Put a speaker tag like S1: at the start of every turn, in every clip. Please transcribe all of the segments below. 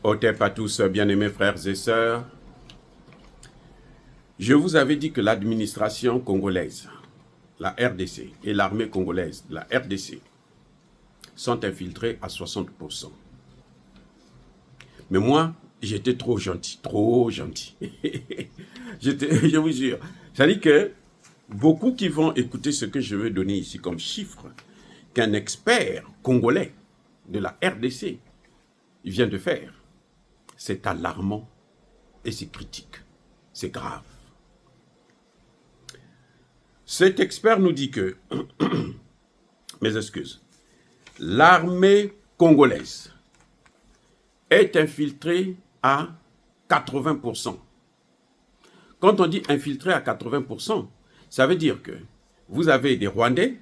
S1: Otep à tous, bien-aimés frères et sœurs. Je vous avais dit que l'administration congolaise, la RDC, et l'armée congolaise, la RDC, sont infiltrés à 60%. Mais moi, j'étais trop gentil, trop gentil. Je vous jure. C'est-à-dire que beaucoup qui vont écouter ce que je veux donner ici comme chiffre, qu'un expert congolais de la RDC vient de faire, c'est alarmant et c'est critique. C'est grave. Cet expert nous dit que, mes excuses, l'armée congolaise est infiltrée à 80%. Quand on dit infiltrée à 80%, ça veut dire que vous avez des Rwandais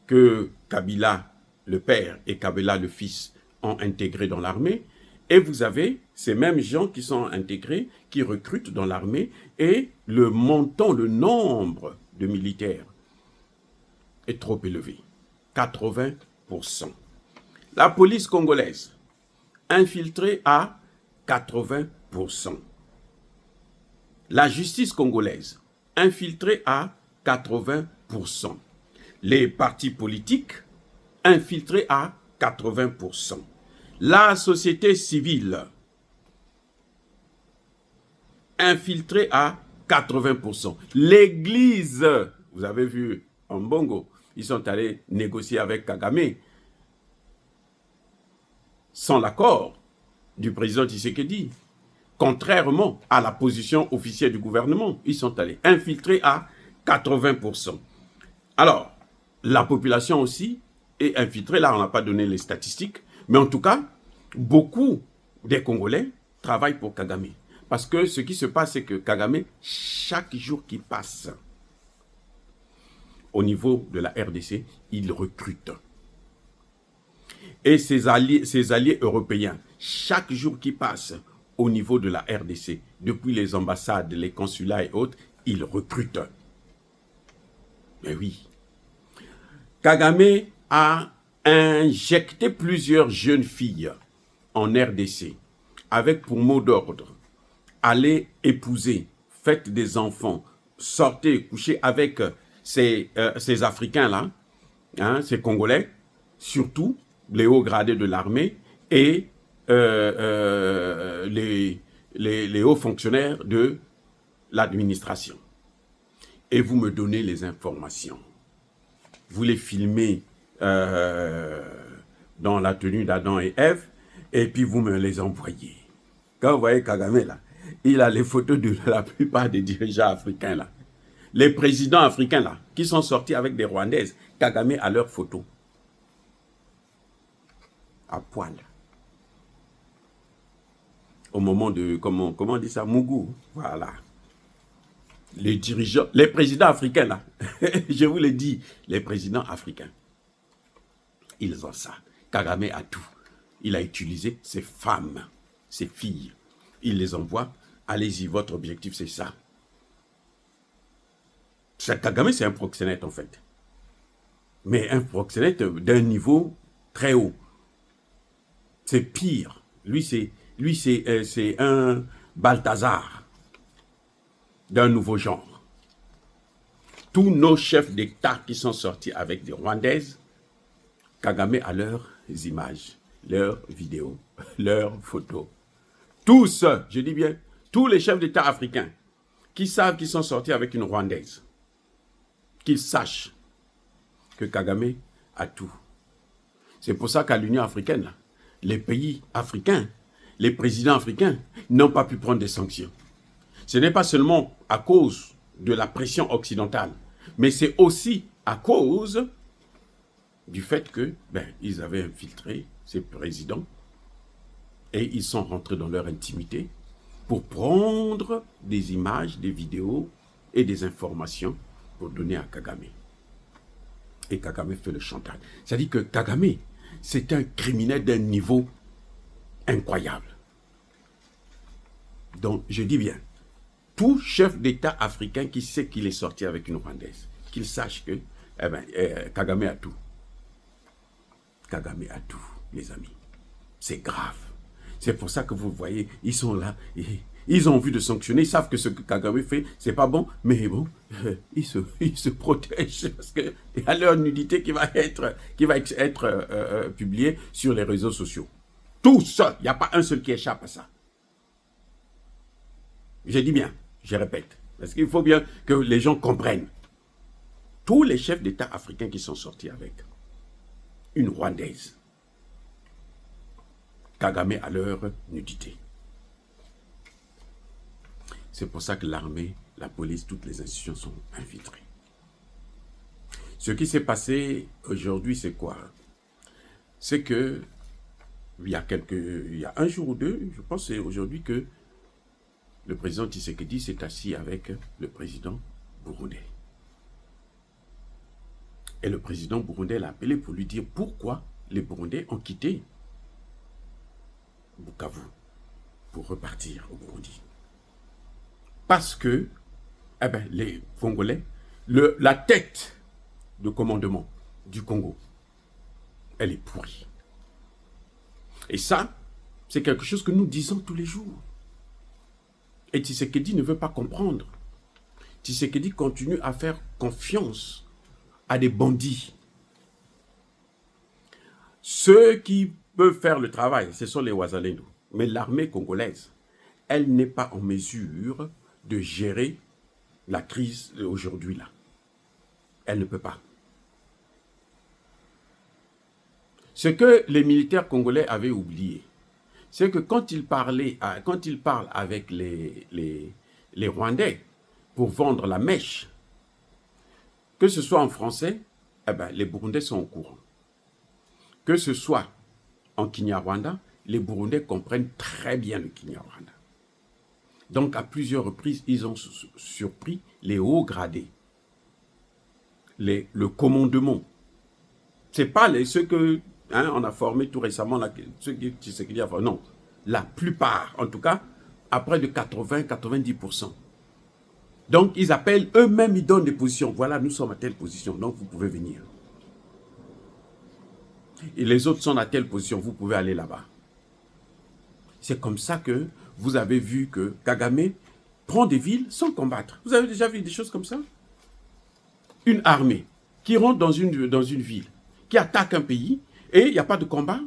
S1: que Kabila le père et Kabila le fils ont intégrés dans l'armée, et vous avez ces mêmes gens qui sont intégrés, qui recrutent dans l'armée, et le montant, le nombre de militaires est trop élevé, 80%. La police congolaise, infiltrée à 80%. La justice congolaise, infiltrée à 80%. Les partis politiques, infiltrés à 80%. La société civile, infiltrée à 80%. L'église, vous avez vu en Bongo, ils sont allés négocier avec Kagame sans l'accord du président Tshisekedi. Contrairement à la position officielle du gouvernement, ils sont allés infiltrer à 80%. Alors, la population aussi est infiltrée. Là, on n'a pas donné les statistiques. Mais en tout cas, beaucoup des Congolais travaillent pour Kagame. Parce que ce qui se passe, c'est que Kagame, chaque jour qui passe, au niveau de la RDC, il recrute. Et ses alliés européens, chaque jour qui passe, au niveau de la RDC, depuis les ambassades, les consulats et autres, ils recrutent. Mais oui. Kagame a injecté plusieurs jeunes filles en RDC avec pour mot d'ordre: allez épouser, faites des enfants, sortez, couchez avec ces Africains-là, hein, ces Congolais, surtout les hauts gradés de l'armée et les hauts fonctionnaires de l'administration. Et vous me donnez les informations. Vous les filmez dans la tenue d'Adam et Ève, et puis vous me les envoyez. Quand vous voyez Kagame là, il a les photos de la plupart des dirigeants africains là. Les présidents africains là, qui sont sortis avec des Rwandaises, Kagame a leurs photos. À poil. Au moment de, comment on dit ça, Mougou, voilà. Les dirigeants, les présidents africains là, je vous le dis, les présidents africains, ils ont ça. Kagame a tout. Il a utilisé ses femmes, ses filles. Il les envoie, allez-y, votre objectif c'est ça. Kagame c'est un proxénète en fait. Mais un proxénète d'un niveau très haut. C'est pire. Lui c'est un Balthazar d'un nouveau genre. Tous nos chefs d'État qui sont sortis avec des Rwandaises, Kagame a leurs images, leurs vidéos, leurs photos. Tous, je dis bien, tous les chefs d'État africains qui savent qu'ils sont sortis avec une Rwandaise, qu'ils sachent que Kagame a tout. C'est pour ça qu'à l'Union africaine, les pays africains, les présidents africains n'ont pas pu prendre des sanctions. Ce n'est pas seulement à cause de la pression occidentale, mais c'est aussi à cause du fait que ils avaient infiltré ces présidents et ils sont rentrés dans leur intimité pour prendre des images, des vidéos et des informations pour donner à Kagame. Et Kagame fait le chantage. C'est-à-dire que Kagame, c'est un criminel d'un niveau incroyable. Donc, je dis bien, tout chef d'État africain qui sait qu'il est sorti avec une Rwandaise, qu'il sache que Kagame a tout. Kagame a tout, les amis. C'est grave. C'est pour ça que vous voyez, ils sont là, ils ont envie de sanctionner, ils savent que ce que Kagame fait, c'est pas bon, mais bon, ils se protègent parce qu'il y a leur nudité qui va être publiée sur les réseaux sociaux. Tous, il n'y a pas un seul qui échappe à ça. Je dis bien, je répète, parce qu'il faut bien que les gens comprennent. Tous les chefs d'État africains qui sont sortis avec une Rwandaise, Kagame à leur nudité. C'est pour ça que l'armée, la police, toutes les institutions sont infiltrées. Ce qui s'est passé aujourd'hui, c'est quoi? C'est que il y a un jour ou deux, je pense que c'est aujourd'hui que le président Tshisekedi s'est assis avec le président burundais. Et le président burundais l'a appelé pour lui dire pourquoi les Burundais ont quitté Bukavu pour repartir au Burundi. Parce que les Congolais, la tête de commandement du Congo, elle est pourrie. Et ça, c'est quelque chose que nous disons tous les jours. Et Tshisekedi ne veut pas comprendre. Tshisekedi continue à faire confiance à des bandits. Ceux qui peuvent faire le travail, ce sont les Ouazalendo. Mais l'armée congolaise, elle n'est pas en mesure de gérer la crise aujourd'hui là. Elle ne peut pas. Ce que les militaires congolais avaient oublié, c'est que quand ils parlent avec les Rwandais pour vendre la mèche, que ce soit en français, les Burundais sont au courant. Que ce soit en Kinyarwanda, les Burundais comprennent très bien le Kinyarwanda. Donc, à plusieurs reprises, ils ont surpris les hauts gradés, le commandement. Ce n'est pas ceux que on a formés tout récemment, ceux qui se disent, non, la plupart, en tout cas, à près de 80-90%. Donc, ils appellent eux-mêmes, ils donnent des positions. Voilà, nous sommes à telle position, donc vous pouvez venir. Et les autres sont à telle position, vous pouvez aller là-bas. C'est comme ça que vous avez vu que Kagame prend des villes sans combattre. Vous avez déjà vu des choses comme ça? Une armée qui rentre dans une ville, qui attaque un pays, et il n'y a pas de combat.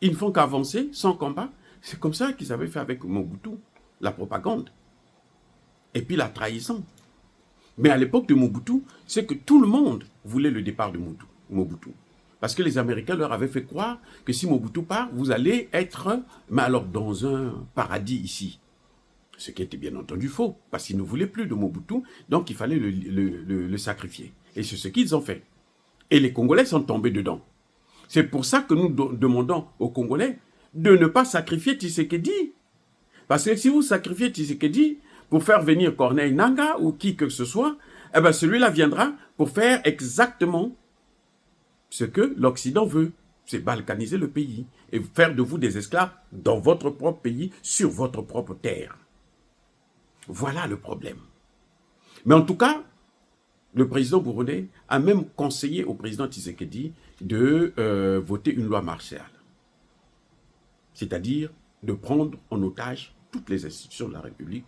S1: Ils ne font qu'avancer sans combat. C'est comme ça qu'ils avaient fait avec Mobutu, la propagande. Et puis la trahison. Mais à l'époque de Mobutu, c'est que tout le monde voulait le départ de Mobutu. Parce que les Américains leur avaient fait croire que si Mobutu part, vous allez être, mais alors dans un paradis ici. Ce qui était bien entendu faux, parce qu'ils ne voulaient plus de Mobutu, donc il fallait le sacrifier. Et c'est ce qu'ils ont fait. Et les Congolais sont tombés dedans. C'est pour ça que nous demandons aux Congolais de ne pas sacrifier Tshisekedi. Parce que si vous sacrifiez Tshisekedi pour faire venir Corneille Nangaa ou qui que ce soit, celui-là viendra pour faire exactement ce que l'Occident veut. C'est balkaniser le pays et faire de vous des esclaves dans votre propre pays, sur votre propre terre. Voilà le problème. Mais en tout cas, le président burundais a même conseillé au président Tshisekedi de voter une loi martiale. C'est-à-dire de prendre en otage toutes les institutions de la République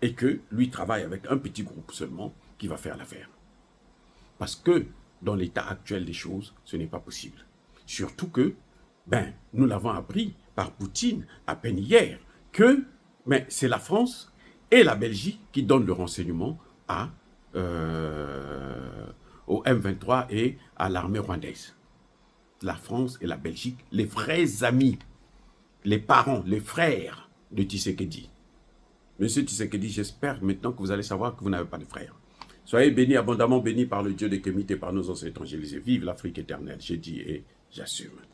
S1: et que lui travaille avec un petit groupe seulement qui va faire l'affaire. Parce que dans l'état actuel des choses, ce n'est pas possible. Surtout que, nous l'avons appris par Poutine à peine hier, que c'est la France et la Belgique qui donnent le renseignement au M23 et à l'armée rwandaise. La France et la Belgique, les vrais amis, les parents, les frères de Tshisekedi. Monsieur Tshisekedi, j'espère maintenant que vous allez savoir que vous n'avez pas de frères. Soyez bénis, abondamment bénis par le Dieu de Kémite et par nos ancêtres évangélisés. Vive l'Afrique éternelle, j'ai dit et j'assume.